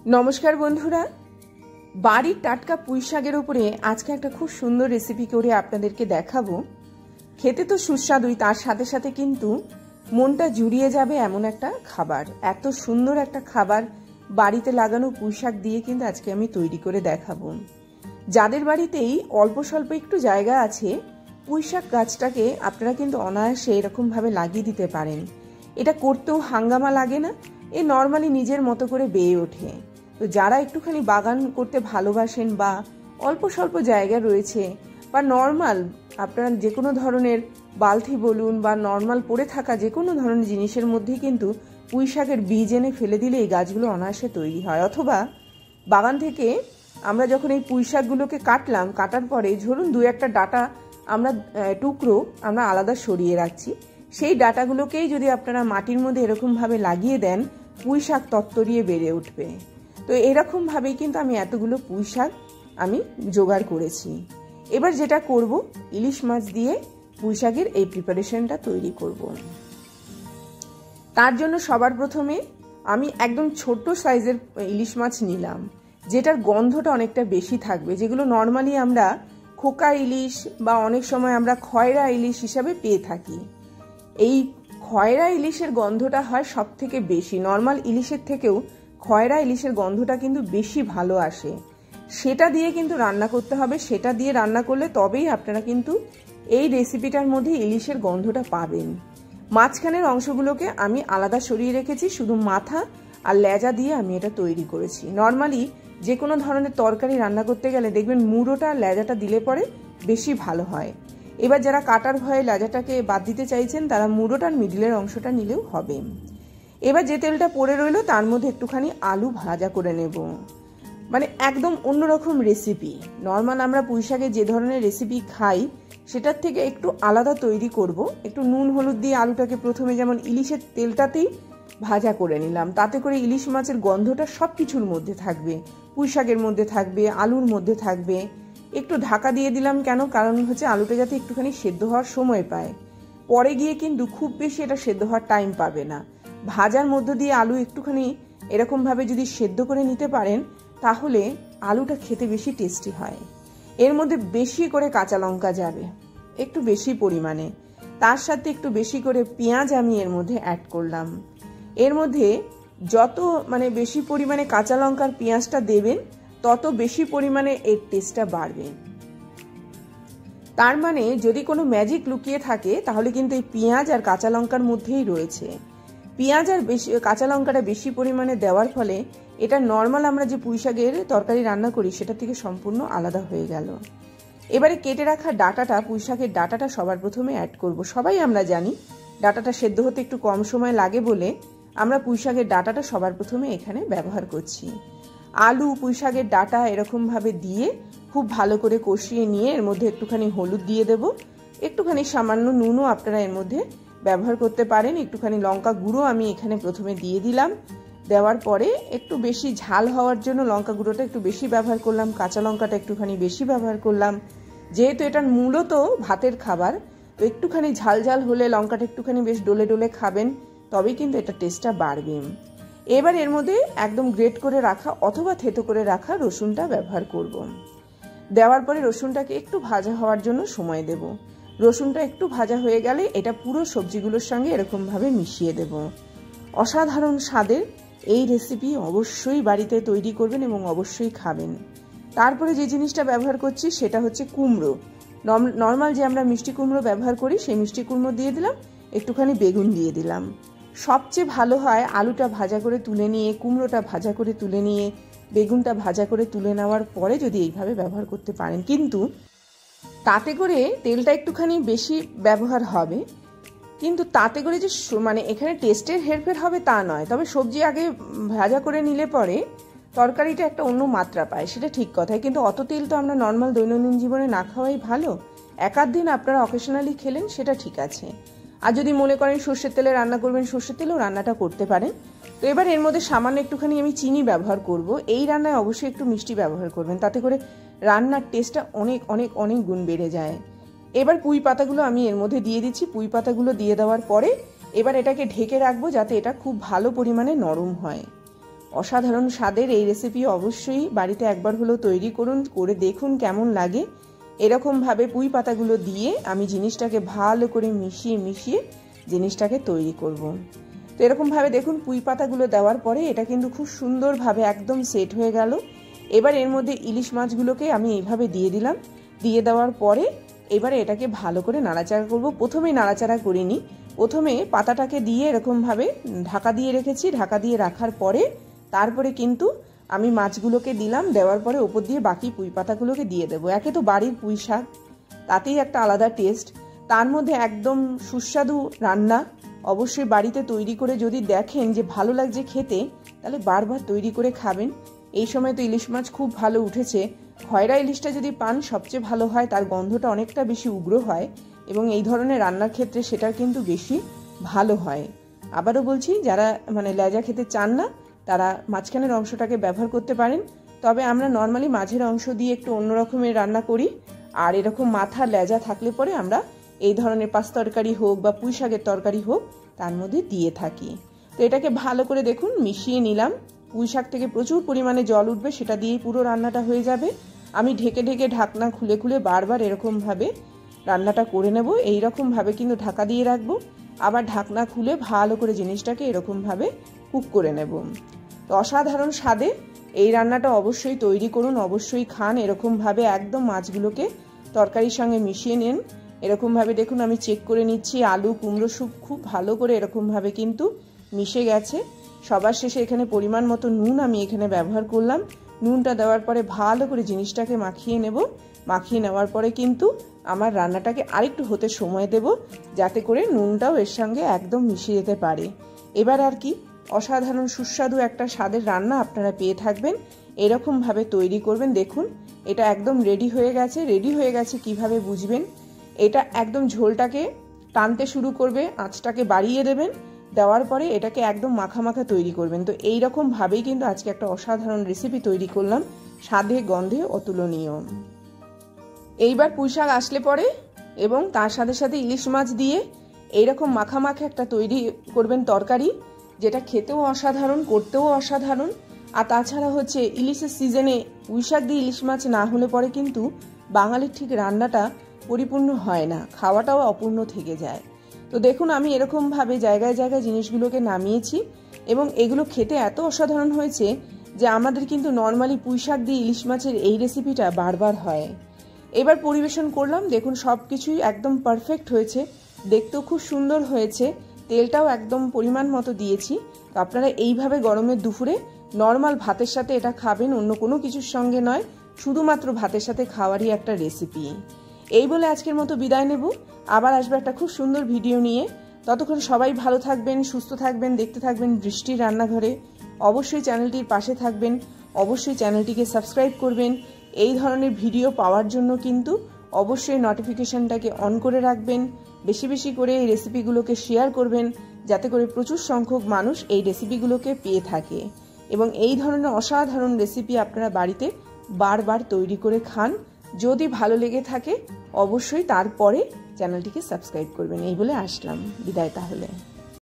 নমস্কার বন্ধুরা, বাড়ির টাটকা পুঁই শাকের উপরে আজকে একটা খুব সুন্দর রেসিপি করে আপনাদেরকে দেখাবো। খেতে তো সুস্বাদুই, তার সাথে সাথে কিন্তু মনটা জুড়িয়ে যাবে এমন একটা খাবার। এত সুন্দর একটা খাবার বাড়িতে লাগানো পুঁই শাক দিয়ে কিন্তু আজকে আমি তৈরি করে দেখাবো। যাদের বাড়িতেই অল্প স্বল্প একটু জায়গা আছে, পুঁই শাক গাছটাকে আপনারা কিন্তু অনায়াসে এরকমভাবে লাগিয়ে দিতে পারেন। এটা করতেও হাঙ্গামা লাগে না, এ নর্মালি নিজের মতো করে বেয়ে ওঠে। তো যারা একটুখানি বাগান করতে ভালোবাসেন বা অল্প স্বল্প জায়গা রয়েছে বা নর্মাল আপনারা যে কোনো ধরনের বালতি বলুন বা নর্মাল পড়ে থাকা যে কোনো ধরনের জিনিসের মধ্যেই কিন্তু পুঁই শাকের বীজ এনে ফেলে দিলে এই গাছগুলো অনায়াসে তৈরি হয়। অথবা বাগান থেকে আমরা যখন এই পুঁই শাকগুলোকে কাটার পরে ধরুন দু একটা ডাটা টুকরো আমরা আলাদা সরিয়ে রাখছি, সেই ডাটাগুলোকেই যদি আপনারা মাটির মধ্যে এরকমভাবে লাগিয়ে দেন, পুঁই শাক তত্তরিয়ে বেড়ে উঠবে। তো এরকমভাবেই কিন্তু আমি এতগুলো পুঁই শাক আমি জোগাড় করেছি। এবার যেটা করব, ইলিশ মাছ দিয়ে পুঁই শাকের এই প্রিপারেশনটা তৈরি করব। তার জন্য সবার প্রথমে আমি একদম ছোট সাইজের ইলিশ মাছ নিলাম, যেটার গন্ধটা অনেকটা বেশি থাকবে, যেগুলো নর্মালি আমরা খোকা ইলিশ বা অনেক সময় আমরা খয়রা ইলিশ হিসাবে পেয়ে থাকি। এই খয়রা ইলিশের গন্ধটা হয় সব থেকে বেশি, নর্মাল ইলিশের থেকেও খয়রা ইলিশের গন্ধটা কিন্তু বেশি ভালো আসে। সেটা দিয়ে কিন্তু রান্না করতে হবে, সেটা দিয়ে রান্না করলে তবেই আপনারা কিন্তু এই রেসিপিটার মধ্যে ইলিশের গন্ধটা পাবেন। মাঝখানের অংশগুলোকে আমি আলাদা সরিয়ে রেখেছি, শুধু মাথা আর লেজা দিয়ে আমি এটা তৈরি করেছি। নর্মালি যে কোনো ধরনের তরকারি রান্না করতে গেলে দেখবেন মুড়োটা আর লেজাটা দিলে পরে বেশি ভালো হয়। এবার যারা কাটার ভয়ে লেজাটাকে বাদ দিতে চাইছেন তারা মুড়োটার মিডিলের অংশটা নিলেও হবে। এবার যে তেলটা পড়ে রইলো তার মধ্যে একটুখানি আলু ভাজা করে নেব। মানে একদম অন্যরকম রেসিপি। নর্মাল আমরা পুঁই শাকের যে ধরনের রেসিপি খাই সেটার থেকে একটু আলাদা তৈরি করব। একটু নুন হলুদ দিয়ে আলুটাকে প্রথমে যেমন ইলিশের তেলটাতেই ভাজা করে নিলাম, তাতে করে ইলিশ মাছের গন্ধটা সব কিছুর মধ্যে থাকবে, পুঁই শাকের মধ্যে থাকবে, আলুর মধ্যে থাকবে। একটু ঢাকা দিয়ে দিলাম কেন, কারণ হচ্ছে আলুটা যাতে একটুখানি সেদ্ধ হওয়ার সময় পায়। পরে গিয়ে কিন্তু খুব বেশি এটা সেদ্ধ হওয়ার টাইম পাবে না। ভাজার মধ্য দিয়ে আলু একটুখানি এরকমভাবে যদি সেদ্ধ করে নিতে পারেন তাহলে আলুটা খেতে বেশি টেস্টি হয়। এর মধ্যে বেশি করে কাঁচা লঙ্কা যাবে, একটু বেশি পরিমাণে, তার সাথে একটু বেশি করে পেঁয়াজ আমি এর মধ্যে অ্যাড করলাম। এর মধ্যে যত বেশি পরিমাণে কাঁচা লঙ্কার পেঁয়াজটা দেবেন তত বেশি পরিমাণে এর টেস্টটা বাড়বে। তার মানে যদি কোনো ম্যাজিক লুকিয়ে থাকে তাহলে কিন্তু এই পেঁয়াজ আর কাঁচা লঙ্কার মধ্যেই রয়েছে। পেঁয়াজ আর কাঁচা লঙ্কাটা বেশি পরিমাণে দেওয়ার ফলে এটা নর্মাল আমরা যে পুঁই শাকের তরকারি রান্না করি সেটা থেকে সম্পূর্ণ আলাদা হয়ে গেল। এবারে কেটে রাখা ডাটাটা, পুঁই শাকের ডাটাটা সবার প্রথমে অ্যাড করব। সবাই আমরা জানি ডাটাটা সেদ্ধ হতে একটু কম সময় লাগে বলে আমরা পুঁই শাকের ডাটাটা সবার প্রথমে এখানে ব্যবহার করছি। আলু, পুঁই শাকের ডাটা এরকমভাবে দিয়ে খুব ভালো করে কষিয়ে নিয়ে এর মধ্যে একটুখানি হলুদ দিয়ে দেব, একটুখানি সামান্য নুনও আপনারা এর মধ্যে ব্যবহার করতে পারেন। একটুখানি লঙ্কা গুঁড়ো আমি এখানে প্রথমে দিয়ে দিলাম। দেওয়ার পরে একটু বেশি ঝাল হওয়ার জন্য লঙ্কা গুঁড়োটা একটু বেশি ব্যবহার করলাম, কাঁচা লঙ্কাটা একটুখানি বেশি ব্যবহার করলাম। যেহেতু এটা মূলত ভাতের খাবার, তো একটুখানি ঝাল ঝাল হলে লঙ্কাটা একটুখানি বেশ ডলে ডলে খাবেন, তবেই কিন্তু এটা টেস্টটা বাড়বে। এবার এর মধ্যে একদম গ্রেট করে রাখা অথবা থেতো করে রাখা রসুনটা ব্যবহার করব। দেওয়ার পরে রসুনটাকে একটু ভাজা হওয়ার জন্য সময় দেব। রসুনটা একটু ভাজা হয়ে গেলে এটা পুরো সবজিগুলোর সঙ্গে এরকমভাবে মিশিয়ে দেব। অসাধারণ স্বাদের এই রেসিপি অবশ্যই বাড়িতে তৈরি করবেন এবং অবশ্যই খাবেন। তারপরে যে জিনিসটা ব্যবহার করছি সেটা হচ্ছে কুমড়ো। নর্মাল যে আমরা মিষ্টি কুমড়ো ব্যবহার করি সেই মিষ্টি কুমড়ো দিয়ে দিলাম, একটুখানি বেগুন দিয়ে দিলাম। সবচেয়ে ভালো হয় আলুটা ভাজা করে তুলে নিয়ে, কুমড়োটা ভাজা করে তুলে নিয়ে, বেগুনটা ভাজা করে তুলে নেওয়ার পরে যদি এইভাবে ব্যবহার করতে পারেন, কিন্তু তাতে করে তেলটা একটুখানি বেশি ব্যবহার হবে, কিন্তু তাতে করে যে এখানে টেস্টের হেরফের হবে তা নয়। তবে সবজি আগে ভাজা করে নিলে পরে তরকারিটা একটা অন্য মাত্রা পায়, সেটা ঠিক কথাই। কিন্তু অত তেল তো আমরা নর্মাল দৈনন্দিন জীবনে না খাওয়াই ভালো। এক আধ দিন আপনারা অকেশনালি খেলেন সেটা ঠিক আছে। আর যদি মনে করেন সর্ষের তেলে রান্না করবেন, সর্ষের তেলেও রান্নাটা করতে পারেন। তো এবার এর মধ্যে সামান্য একটুখানি আমি চিনি ব্যবহার করব। এই রান্নায় অবশ্যই একটু মিষ্টি ব্যবহার করবেন, তাতে করে রান্নার টেস্টটা অনেক অনেক অনেক গুণ বেড়ে যায়। এবার পুঁই পাতাগুলো আমি এর মধ্যে দিয়ে দিচ্ছি। পুঁই পাতাগুলো দিয়ে দেওয়ার পরে এবার এটাকে ঢেকে রাখবো যাতে এটা খুব ভালো পরিমাণে নরম হয়। অসাধারণ স্বাদের এই রেসিপি অবশ্যই বাড়িতে একবার হলেও তৈরি করুন, করে দেখুন কেমন লাগে। এরকমভাবে পুঁই পাতাগুলো দিয়ে আমি জিনিসটাকে ভালো করে মিশিয়ে জিনিসটাকে তৈরি করব। তো এরকমভাবে দেখুন পুঁই পাতাগুলো দেওয়ার পরে এটা কিন্তু খুব সুন্দরভাবে একদম সেট হয়ে গেল। এবার এর মধ্যে ইলিশ মাছগুলোকে আমি এইভাবে দিয়ে দিলাম। দিয়ে দেওয়ার পরে এবারে এটাকে ভালো করে নাড়াচাড়া করব। প্রথমেই নাড়াচাড়া করিনি, প্রথমে পাতাটাকে দিয়ে এরকমভাবে ঢাকা দিয়ে রেখেছি। ঢাকা দিয়ে রাখার পরে তারপরে কিন্তু আমি মাছগুলোকে দিলাম। দেওয়ার পরে ওপর দিয়ে বাকি পুঁই পাতাগুলোকে দিয়ে দেবো। একে তো বাড়ির পুঁই শাক, তাতেই একটা আলাদা টেস্ট, তার মধ্যে একদম সুস্বাদু রান্না। অবশ্যই বাড়িতে তৈরি করে যদি দেখেন যে ভালো লাগছে খেতে, তাহলে বারবার তৈরি করে খাবেন। এই সময় তো ইলিশ মাছ খুব ভালো উঠেছে। খয়রা ইলিশটা যদি পান সবচেয়ে ভালো হয়, তার গন্ধটা অনেকটা বেশি উগ্র হয় এবং এই ধরনের রান্নার ক্ষেত্রে সেটা কিন্তু বেশি ভালো হয়। আবারও বলছি, যারা লেজা খেতে চান না তারা মাঝখানের অংশটাকে ব্যবহার করতে পারেন। তবে আমরা নর্মালি মাঝের অংশ দিয়ে একটু অন্য রকমের রান্না করি। আর এরকম মাথা লেজা থাকলে পরে আমরা এই ধরনের পাঁচ তরকারি হোক বা পুঁই শাকের তরকারি হোক তার মধ্যে দিয়ে থাকি। তো এটাকে ভালো করে দেখুন মিশিয়ে নিলাম। পুঁই শাক থেকে প্রচুর পরিমাণে জল উঠবে, সেটা দিয়েই পুরো রান্নাটা হয়ে যাবে। আমি ঢেকে ঢাকনা খুলে বারবার এরকমভাবে রান্নাটা করে নেব। এইরকমভাবে কিন্তু ঢাকা দিয়ে রাখবো, আবার ঢাকনা খুলে ভালো করে জিনিসটাকে এরকমভাবে কুক করে নেব। তো অসাধারণ স্বাদে এই রান্নাটা অবশ্যই তৈরি করুন, অবশ্যই খান। এরকমভাবে একদম মাছগুলোকে তরকারির সঙ্গে মিশিয়ে নিন। এরকমভাবে দেখুন আমি চেক করে নিচ্ছি, আলু কুমড়ো স্যুপ খুব ভালো করে এরকমভাবে কিন্তু মিশে গেছে। সবার শেষে এখানে পরিমাণ মতো নুন আমি এখানে ব্যবহার করলাম। নুনটা দেওয়ার পরে ভালো করে জিনিসটাকে মাখিয়ে নেব। মাখিয়ে নেওয়ার পরে কিন্তু আমার রান্নাটাকে আরেকটু হতে সময় দেব, যাতে করে নুনটাও এর সঙ্গে একদম মিশে যেতে পারে। এবার আর কি, অসাধারণ সুস্বাদু একটা স্বাদের রান্না আপনারা পেয়ে থাকবেন। এরকমভাবে তৈরি করবেন। দেখুন এটা একদম রেডি হয়ে গেছে। রেডি হয়ে গেছে কিভাবে বুঝবেন? এটা একদম ঝোলটাকে টানতে শুরু করবে, আঁচটাকে বাড়িয়ে দেবেন। দেওয়ার পরে এটাকে একদম মাখা তৈরি করবেন। তো এইরকমভাবেই কিন্তু আজকে একটা অসাধারণ রেসিপি তৈরি করলাম, স্বাদে গন্ধে অতুলনীয়। এইবার পুঁই শাক আসলে পরে এবং তার সাথে সাথে ইলিশ মাছ দিয়ে এইরকম মাখা একটা তৈরি করবেন তরকারি, যেটা খেতেও অসাধারণ, করতেও অসাধারণ। আর তাছাড়া হচ্ছে ইলিশের সিজনে পুঁই শাক দিয়ে ইলিশ মাছ না হলে পরে কিন্তু বাঙালির ঠিক রান্নাটা পরিপূর্ণ হয় না, খাওয়াটাও অপূর্ণ থেকে যায়। তো দেখুন আমি এরকমভাবে জায়গায় জিনিসগুলোকে নামিয়েছি এবং এগুলো খেতে এত অসাধারণ হয়েছে যে আমাদের কিন্তু নর্মালি পুঁই শাক দিয়ে ইলিশ মাছের এই রেসিপিটা বারবার হয়। এবার পরিবেশন করলাম। দেখুন সব কিছুই একদম পারফেক্ট হয়েছে, দেখতেও খুব সুন্দর হয়েছে, তেলটাও একদম পরিমাণ মতো দিয়েছি। তো আপনারা এইভাবে গরমের দুপুরে নর্মাল ভাতের সাথে এটা খাবেন, অন্য কোনো কিছুর সঙ্গে নয়, শুধুমাত্র ভাতের সাথে খাওয়ারই একটা রেসিপি। এই বলে আজকের মতো বিদায় নেব। আবার আসবে একটা খুব সুন্দর ভিডিও নিয়ে। ততক্ষণ সবাই ভালো থাকবেন, সুস্থ থাকবেন, দেখতে থাকবেন বৃষ্টির রান্নাঘরে। অবশ্যই চ্যানেলটির পাশে থাকবেন, অবশ্যই চ্যানেলটিকে সাবস্ক্রাইব করবেন। এই ধরনের ভিডিও পাওয়ার জন্য কিন্তু অবশ্যই নোটিফিকেশনটাকে অন করে রাখবেন। বেশি করে এই রেসিপিগুলোকে শেয়ার করবেন, যাতে করে প্রচুর সংখ্যক মানুষ এই রেসিপিগুলোকে পেয়ে থাকে এবং এই ধরনের অসাধারণ রেসিপি আপনারা বাড়িতে বারবার তৈরি করে খান। যদি ভালো লেগে থাকে অবশ্যই তারপরে চ্যানেলটিকে সাবস্ক্রাইব করবেন। এই বলে আসলাম, বিদায় তাহলে।